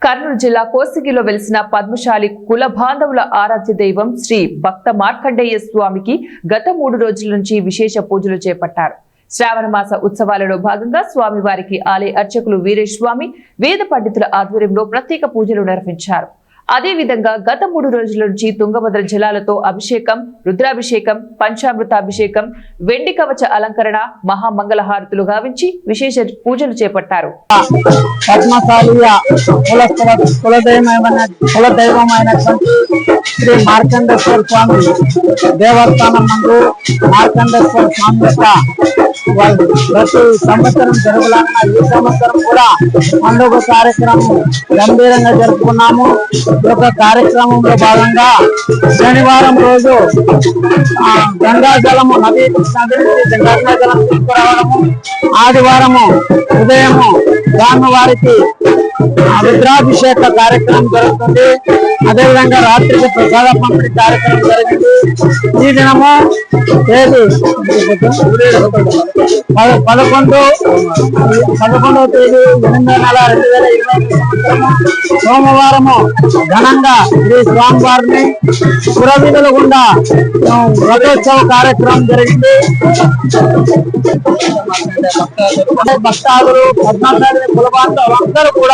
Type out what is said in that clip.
కర్నూలు జిల్లా కోసిగిలో వెలిసిన పద్మశాలి కుల బాంధవుల ఆరాధ్య దైవం శ్రీ భక్త మార్కండేయ స్వామికి గత 3 రోజుల నుంచి విశేష పూజలు చేపట్టారు. శ్రావణ మాస ఉత్సవాలలో భాగంగా స్వామివారికి ఆలయ అర్చకులు వీరేస్వామి వేద పండితుల ఆధ్వర్యంలో ప్రత్యేక పూజలు నిర్వహించారు. అదే విధంగా గత 3 రోజుల నుంచి తుంగభద్ర జలాలతో అభిషేకం, రుద్రాభిషేకం, పంచామృతాభిషేకం, వెండి కవచ అలంకరణ, మహామంగళహారతులు గావించి విశేష పూజలు చేపట్టారు. శ్రీ మార్కండేశ్వర స్వామి దేవస్థానం నందు మార్కండేశ్వర స్వామి యొక్క ప్రతి సంవత్సరం జరుగులాగా ఈ సంవత్సరం కూడా పండుగ కార్యక్రమం గంభీరంగా జరుపుకున్నాము. ఈ యొక్క కార్యక్రమంలో భాగంగా శనివారం రోజు గంగాజలము నది నుంచి గంగాజలం తీసుకురావడము, ఆదివారము ఉదయము స్వామివారికి రుద్రాభిషేక కార్యక్రమం జరుగుతుంది. అదేవిధంగా రాత్రికి ప్రసాద పంపిణీ కార్యక్రమం జరిగింది. ఈ దినము తేదీ 11వ తేదీ 8వ నెల 2020 సంవత్సరము సోమవారము ఘనంగా శ్రీ స్వామివారిని పురవీధుల గుండా రథోత్సవ కార్యక్రమం జరిగింది. భక్తాదులు పద్మశాలి కుల బాంధవులు అందరూ కూడా